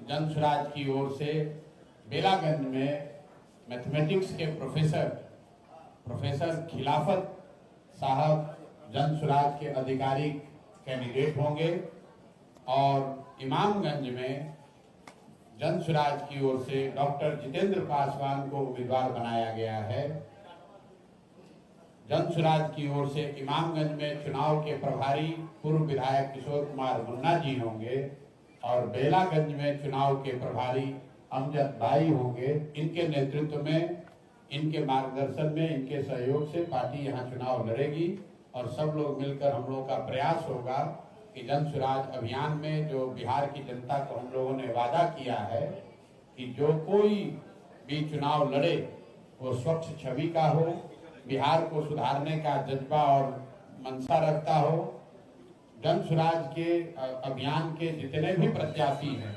जनसुराज की ओर से बेलागंज में मैथमेटिक्स के प्रोफेसर खिलाफत साहब जनसुराज के आधिकारिक कैंडिडेट होंगे और इमामगंज में जनसुराज की ओर से डॉक्टर जितेंद्र पासवान को उम्मीदवार बनाया गया है। जनसुराज की ओर से इमामगंज में चुनाव के प्रभारी पूर्व विधायक किशोर कुमार मुन्ना जी होंगे और बेलागंज में चुनाव के प्रभारी अमजद भाई होंगे। इनके नेतृत्व में, इनके मार्गदर्शन में, इनके सहयोग से पार्टी यहाँ चुनाव लड़ेगी और सब लोग मिलकर हम लोगों का प्रयास होगा कि जनसुराज अभियान में जो बिहार की जनता को हम लोगों ने वादा किया है कि जो कोई भी चुनाव लड़े वो स्वच्छ छवि का हो, बिहार को सुधारने का जज्बा और मंशा रखता हो। जनसुराज के अभियान के जितने भी प्रत्याशी हैं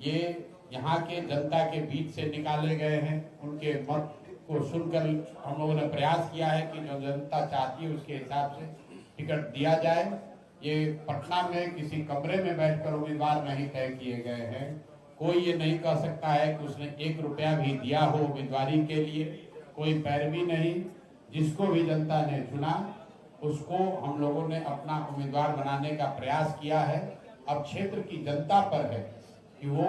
ये यहाँ के जनता के बीच से निकाले गए हैं। उनके मत को सुनकर हम लोगों ने प्रयास किया है कि जो जनता चाहती है उसके हिसाब से टिकट दिया जाए। ये पटना में किसी कमरे में बैठकर उम्मीदवार नहीं तय किए गए हैं। कोई ये नहीं कह सकता है कि उसने 1 रुपया भी दिया हो उम्मीदवारी के लिए, कोई पैरवी नहीं। जिसको भी जनता ने चुना उसको हम लोगों ने अपना उम्मीदवार बनाने का प्रयास किया है। अब क्षेत्र की जनता पर है कि वो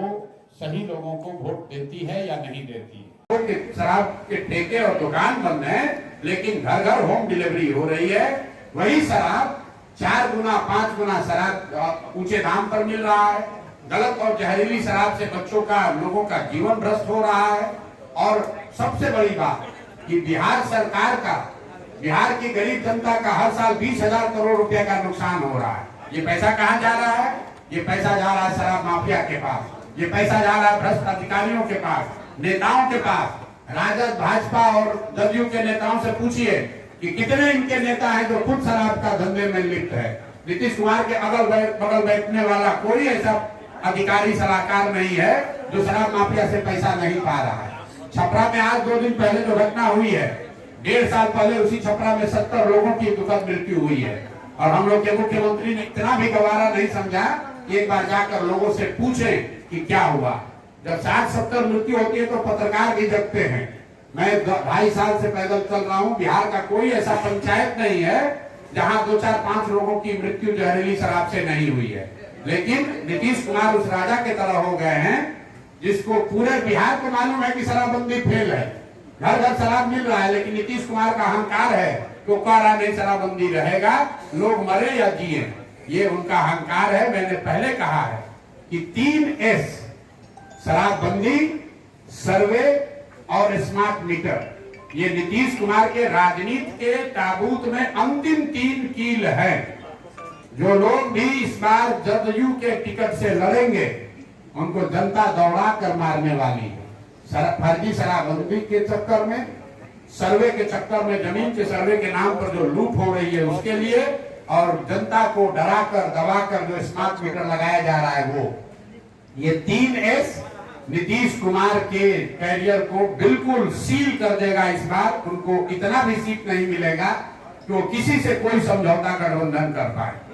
सही लोगों को वोट देती है या नहीं देती है। शराब के ठेके और दुकान बंद है लेकिन घर घर होम डिलीवरी हो रही है। वही शराब 4 गुना 5 गुना शराब ऊंचे दाम पर मिल रहा है। गलत और जहरीली शराब से बच्चों का, लोगों का जीवन भ्रष्ट हो रहा है। और सबसे बड़ी बात कि बिहार सरकार का, बिहार की गरीब जनता का हर साल 20,000 करोड़ रुपए का नुकसान हो रहा है। ये पैसा कहाँ जा रहा है? ये पैसा जा रहा है शराब माफिया के पास, ये पैसा जा रहा है भ्रष्ट अधिकारियों के पास, नेताओं के पास। राजद, भाजपा और जदयू के नेताओं से पूछिए कि कितने इनके नेता हैं जो खुद शराब का धंधे में लिप्त है। नीतीश कुमार के अगल बगल बैठने वाला कोई ऐसा अधिकारी सलाहकार नहीं है जो शराब माफिया से पैसा नहीं पा रहा है। छपरा में आज 2 दिन पहले जो घटना हुई है, 1.5 साल पहले उसी छपरा में 70 लोगों की दुखद मृत्यु हुई है और हम लोग के मुख्यमंत्री ने इतना भी गवारा नहीं समझा कि एक बार जाकर लोगों से पूछे कि क्या हुआ। जब 60-70 मृत्यु होती है तो पत्रकार भी जगते हैं। मैं 2.5 साल से पैदल चल रहा हूँ। बिहार का कोई ऐसा पंचायत नहीं है जहाँ 2, 4, 5 लोगों की मृत्यु जहरीली शराब से नहीं हुई है। लेकिन नीतीश कुमार उस राजा के तरह हो गए हैं जिसको पूरे बिहार को मालूम है कि शराबबंदी फेल है, घर घर शराब मिल रहा है, लेकिन नीतीश कुमार का अहंकार है तो कह रहा नहीं शराबबंदी रहेगा, लोग मरे या जिए। ये उनका अहंकार है। मैंने पहले कहा है कि 3S, शराबबंदी, सर्वे और स्मार्ट मीटर, ये नीतीश कुमार के राजनीति के ताबूत में अंतिम 3 कील है। जो लोग भी इस बार जदयू के टिकट से लड़ेंगे उनको जनता दौड़ा कर मारने वाली है। फर्जी शराबबंदी के चक्कर में, सर्वे के चक्कर में, जमीन के सर्वे के नाम पर जो लूट हो रही है उसके लिए, और जनता को डरा कर दबा कर जो स्मार्ट मीटर लगाया जा रहा है वो, ये 3S नीतीश कुमार के कैरियर को बिल्कुल सील कर देगा। इस बार उनको इतना भी सीट नहीं मिलेगा कि वो किसी से कोई समझौता गठबंधन कर पाए।